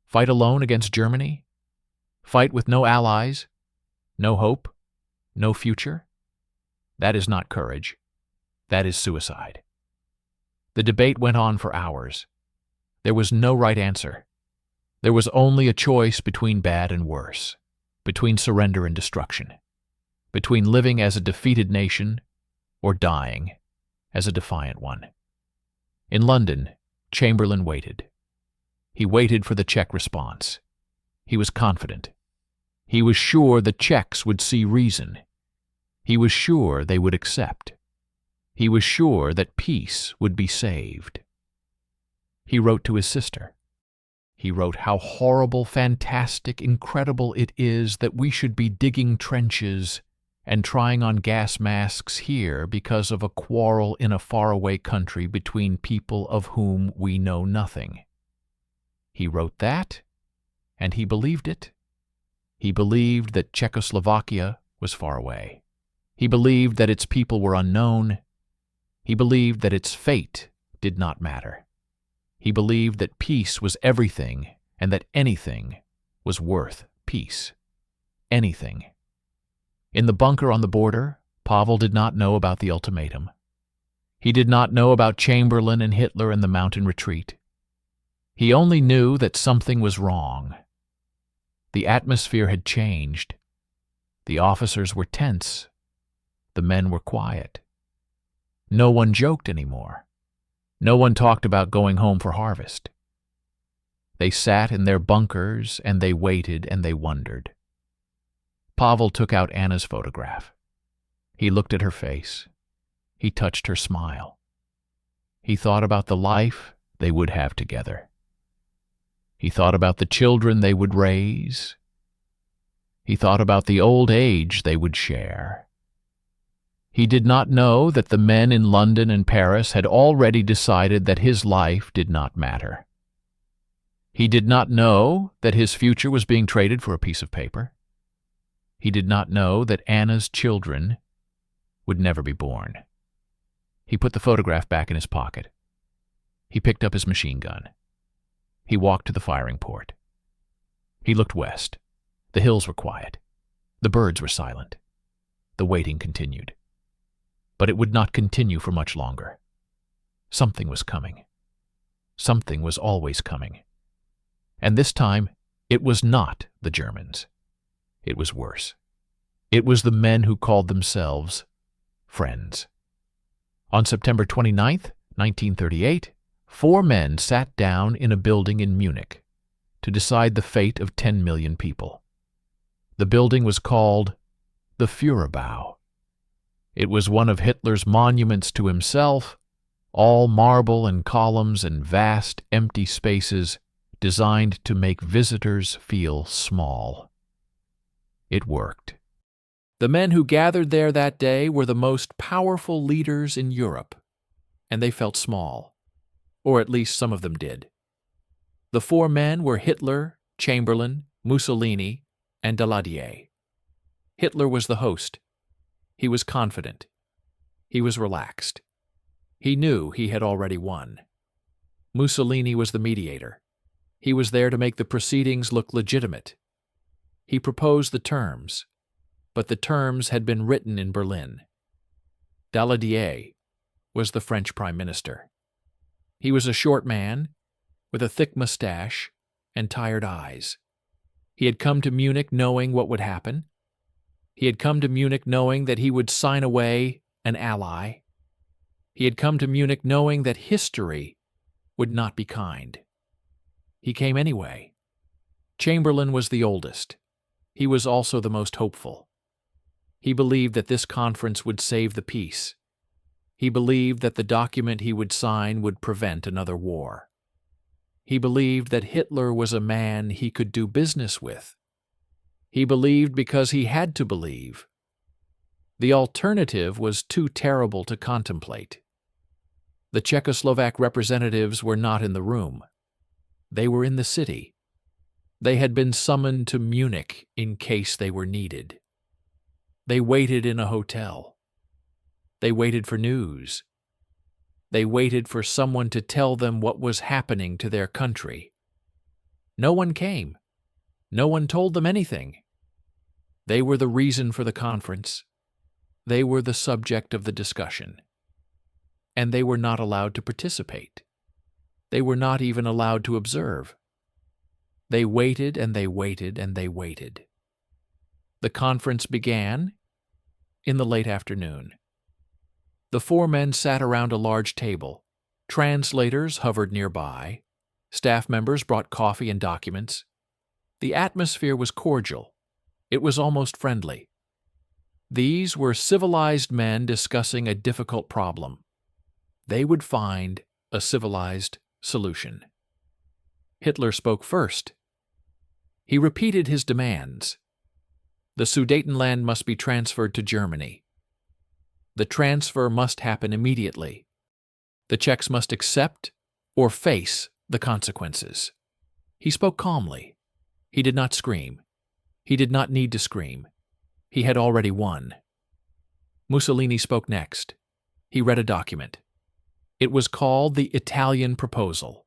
Fight alone against Germany? Fight with no allies? No hope? No future? That is not courage. That is suicide." The debate went on for hours. There was no right answer. There was only a choice between bad and worse, between surrender and destruction, between living as a defeated nation or dying as a defiant one. In London, Chamberlain waited. He waited for the Czech response. He was confident. He was sure the Czechs would see reason. He was sure they would accept. He was sure that peace would be saved. He wrote to his sister. He wrote, "How horrible, fantastic, incredible it is that we should be digging trenches and trying on gas masks here because of a quarrel in a faraway country between people of whom we know nothing." He wrote that, and he believed it. He believed that Czechoslovakia was far away. He believed that its people were unknown. He believed that its fate did not matter. He believed that peace was everything and that anything was worth peace. Anything. In the bunker on the border, Pavel did not know about the ultimatum. He did not know about Chamberlain and Hitler and the mountain retreat. He only knew that something was wrong. The atmosphere had changed. The officers were tense. The men were quiet. No one joked anymore. No one talked about going home for harvest. They sat in their bunkers and they waited and they wondered. Pavel took out Anna's photograph. He looked at her face. He touched her smile. He thought about the life they would have together. He thought about the children they would raise. He thought about the old age they would share. He did not know that the men in London and Paris had already decided that his life did not matter. He did not know that his future was being traded for a piece of paper. He did not know that Anna's children would never be born. He put the photograph back in his pocket. He picked up his machine gun. He walked to the firing port. He looked west. The hills were quiet. The birds were silent. The waiting continued. But it would not continue for much longer. Something was coming. Something was always coming. And this time, it was not the Germans. It was worse. It was the men who called themselves friends. On September 29th, 1938, 4 men sat down in a building in Munich to decide the fate of 10 million people. The building was called the Führerbau. It was one of Hitler's monuments to himself, all marble and columns and vast empty spaces designed to make visitors feel small. It worked. The men who gathered there that day were the most powerful leaders in Europe, and they felt small, or at least some of them did. The 4 men were Hitler, Chamberlain, Mussolini, and Daladier. Hitler was the host. He was confident. He was relaxed. He knew he had already won. Mussolini was the mediator. He was there to make the proceedings look legitimate. He proposed the terms, but the terms had been written in Berlin. Daladier was the French Prime Minister. He was a short man with a thick mustache and tired eyes. He had come to Munich knowing what would happen. He had come to Munich knowing that he would sign away an ally. He had come to Munich knowing that history would not be kind. He came anyway. Chamberlain was the oldest. He was also the most hopeful. He believed that this conference would save the peace. He believed that the document he would sign would prevent another war. He believed that Hitler was a man he could do business with. He believed because he had to believe. The alternative was too terrible to contemplate. The Czechoslovak representatives were not in the room. They were in the city. They had been summoned to Munich in case they were needed. They waited in a hotel. They waited for news. They waited for someone to tell them what was happening to their country. No one came. No one told them anything. They were the reason for the conference. They were the subject of the discussion. And they were not allowed to participate. They were not even allowed to observe. They waited and they waited and they waited. The conference began in the late afternoon. The four men sat around a large table. Translators hovered nearby. Staff members brought coffee and documents. The atmosphere was cordial. It was almost friendly. These were civilized men discussing a difficult problem. They would find a civilized solution. Hitler spoke first. He repeated his demands. The Sudetenland must be transferred to Germany. The transfer must happen immediately. The Czechs must accept or face the consequences. He spoke calmly. He did not scream. He did not need to scream. He had already won. Mussolini spoke next. He read a document. It was called the Italian Proposal.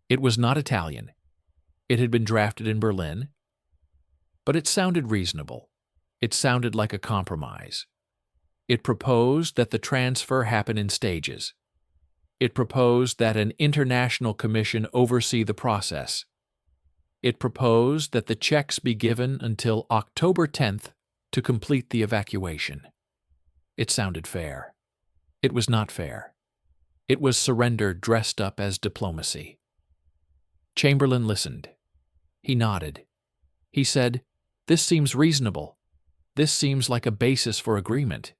It was not Italian. It had been drafted in Berlin. But it sounded reasonable. It sounded like a compromise. It proposed that the transfer happen in stages. It proposed that an international commission oversee the process. It proposed that the Czechs be given until October 10th to complete the evacuation. It sounded fair. It was not fair. It was surrender dressed up as diplomacy. Chamberlain listened. He nodded. He said, "This seems reasonable. This seems like a basis for agreement."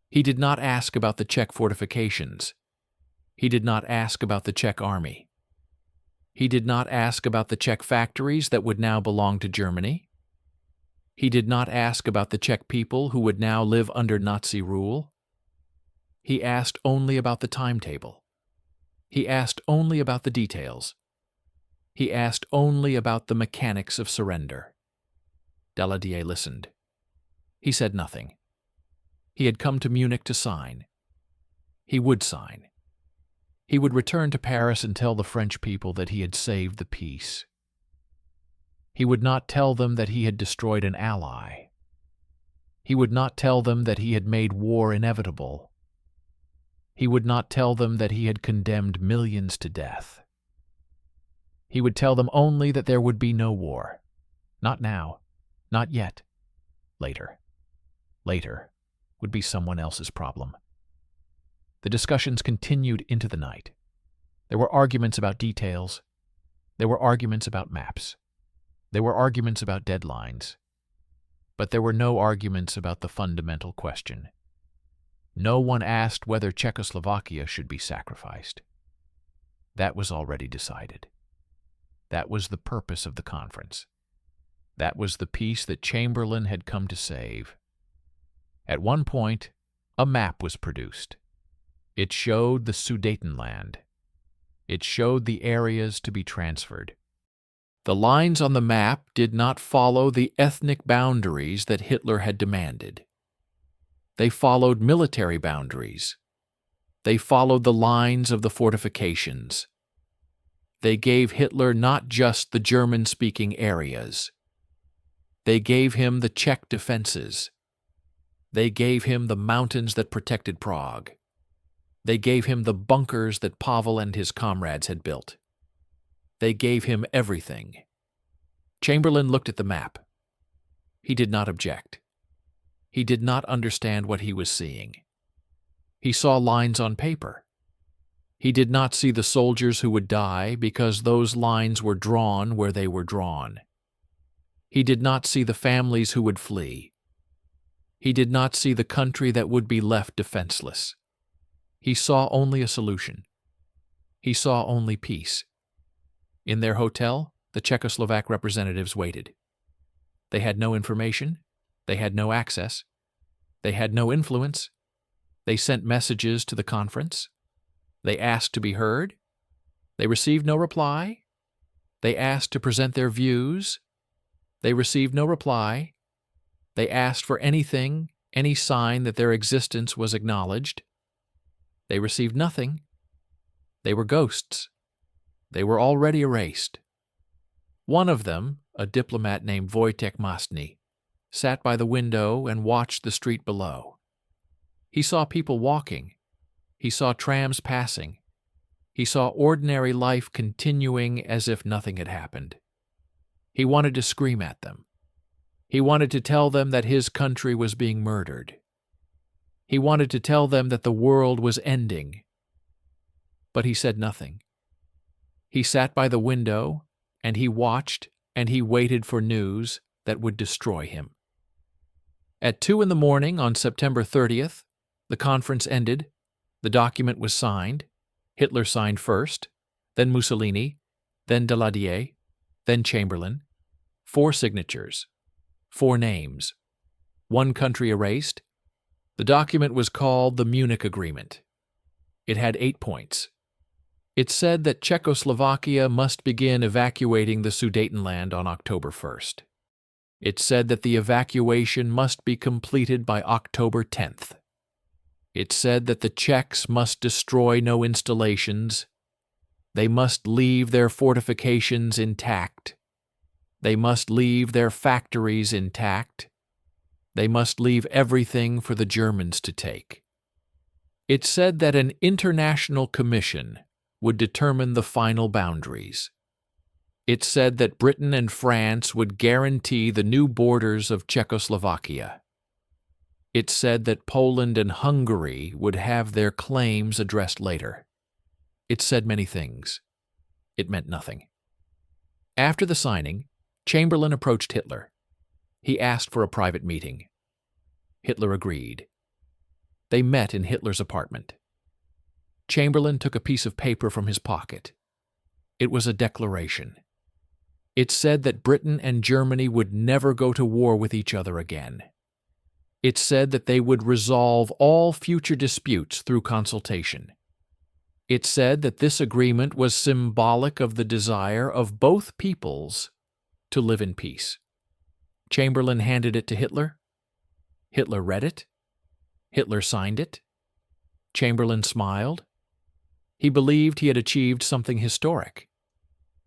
He did not ask about the Czech fortifications. He did not ask about the Czech army. He did not ask about the Czech factories that would now belong to Germany. He did not ask about the Czech people who would now live under Nazi rule. He asked only about the timetable. He asked only about the details. He asked only about the mechanics of surrender. Daladier listened. He said nothing. He had come to Munich to sign. He would sign. He would return to Paris and tell the French people that he had saved the peace. He would not tell them that he had destroyed an ally. He would not tell them that he had made war inevitable. He would not tell them that he had condemned millions to death. He would tell them only that there would be no war. Not now. Not yet. Later. Later would be someone else's problem. The discussions continued into the night. There were arguments about details. There were arguments about maps. There were arguments about deadlines. But there were no arguments about the fundamental question. No one asked whether Czechoslovakia should be sacrificed. That was already decided. That was the purpose of the conference. That was the peace that Chamberlain had come to save. At one point, a map was produced. It showed the Sudetenland. It showed the areas to be transferred. The lines on the map did not follow the ethnic boundaries that Hitler had demanded. They followed military boundaries. They followed the lines of the fortifications. They gave Hitler not just the German-speaking areas. They gave him the Czech defenses. They gave him the mountains that protected Prague. They gave him the bunkers that Pavel and his comrades had built. They gave him everything. Chamberlain looked at the map. He did not object. He did not understand what he was seeing. He saw lines on paper. He did not see the soldiers who would die because those lines were drawn where they were drawn. He did not see the families who would flee. He did not see the country that would be left defenseless. He saw only a solution. He saw only peace. In their hotel, the Czechoslovak representatives waited. They had no information. They had no access. They had no influence. They sent messages to the conference. They asked to be heard. They received no reply. They asked to present their views. They received no reply. They asked for anything, any sign that their existence was acknowledged. They received nothing. They were ghosts. They were already erased. One of them, a diplomat named Wojtek Mastny, sat by the window and watched the street below. He saw people walking. He saw trams passing. He saw ordinary life continuing as if nothing had happened. He wanted to scream at them. He wanted to tell them that his country was being murdered. He wanted to tell them that the world was ending. But he said nothing. He sat by the window, and he watched, and he waited for news that would destroy him. At 2 a.m. on September 30th, the conference ended. The document was signed. Hitler signed first, then Mussolini, then Daladier, then Chamberlain. 4 signatures, 4 names, 1 country erased. The document was called the Munich Agreement. It had 8 points. It said that Czechoslovakia must begin evacuating the Sudetenland on October 1st. It said that the evacuation must be completed by October 10th. It said that the Czechs must destroy no installations. They must leave their fortifications intact. They must leave their factories intact. They must leave everything for the Germans to take. It said that an international commission would determine the final boundaries. It said that Britain and France would guarantee the new borders of Czechoslovakia. It said that Poland and Hungary would have their claims addressed later. It said many things. It meant nothing. After the signing, Chamberlain approached Hitler. He asked for a private meeting. Hitler agreed. They met in Hitler's apartment. Chamberlain took a piece of paper from his pocket. It was a declaration. It said that Britain and Germany would never go to war with each other again. It said that they would resolve all future disputes through consultation. It said that this agreement was symbolic of the desire of both peoples to live in peace. Chamberlain handed it to Hitler. Hitler read it. Hitler signed it. Chamberlain smiled. He believed he had achieved something historic.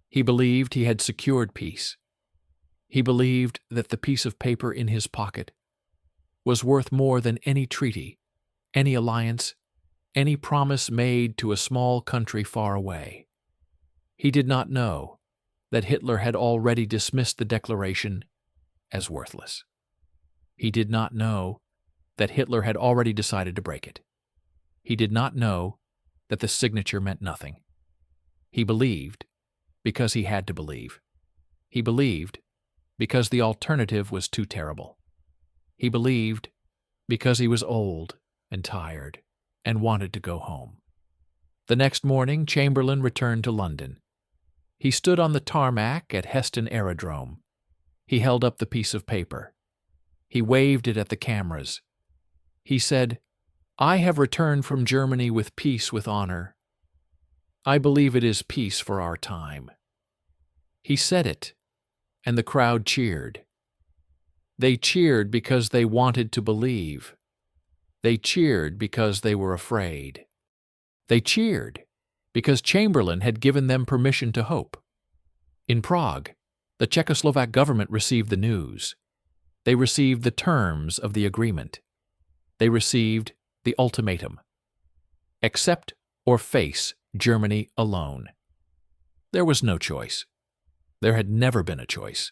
He believed he had secured peace. He believed that the piece of paper in his pocket was worth more than any treaty, any alliance, any promise made to a small country far away. He did not know that Hitler had already dismissed the declaration as worthless. He did not know that Hitler had already decided to break it. He did not know that the signature meant nothing. He believed because he had to believe. He believed because the alternative was too terrible. He believed because he was old and tired and wanted to go home. The next morning, Chamberlain returned to London. He stood on the tarmac at Heston Aerodrome. He held up the piece of paper. He waved it at the cameras. He said, "I have returned from Germany with peace with honor. I believe it is peace for our time." He said it, and the crowd cheered. They cheered because they wanted to believe. They cheered because they were afraid. They cheered because Chamberlain had given them permission to hope. In Prague, the Czechoslovak government received the news. They received the terms of the agreement. They received the ultimatum. Accept or face Germany alone. There was no choice. There had never been a choice.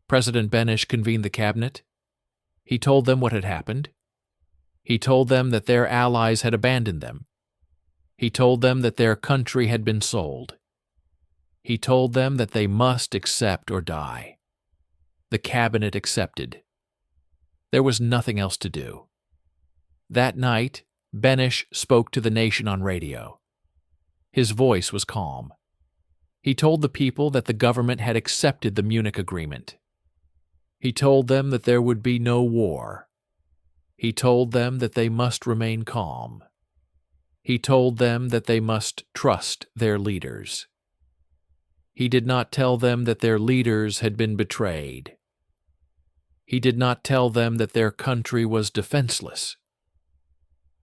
President Benesch convened the cabinet. He told them what had happened. He told them that their allies had abandoned them. He told them that their country had been sold. He told them that they must accept or die. The cabinet accepted. There was nothing else to do. That night, Benesch spoke to the nation on radio. His voice was calm. He told the people that the government had accepted the Munich Agreement. He told them that there would be no war. He told them that they must remain calm. He told them that they must trust their leaders. He did not tell them that their leaders had been betrayed. He did not tell them that their country was defenseless.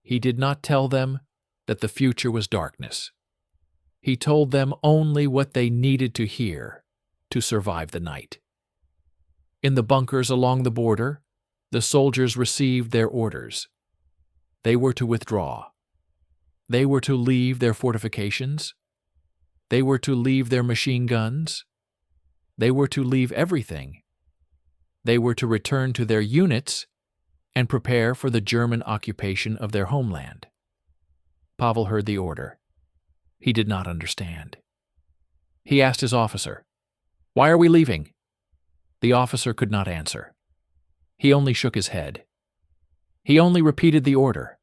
He did not tell them that the future was darkness. He told them only what they needed to hear to survive the night. In the bunkers along the border, the soldiers received their orders. They were to withdraw. They were to leave their fortifications. They were to leave their machine guns. They were to leave everything. They were to return to their units and prepare for the German occupation of their homeland. Pavel heard the order. He did not understand. He asked his officer, "Why are we leaving?" The officer could not answer. He only shook his head. He only repeated the order: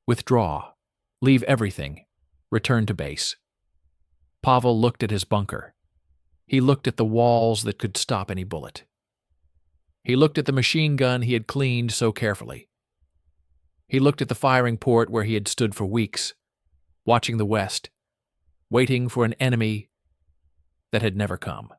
withdraw, leave everything, return to base. Pavel looked at his bunker. He looked at the walls that could stop any bullet. He looked at the machine gun he had cleaned so carefully. He looked at the firing port where he had stood for weeks, watching the west, waiting for an enemy that had never come.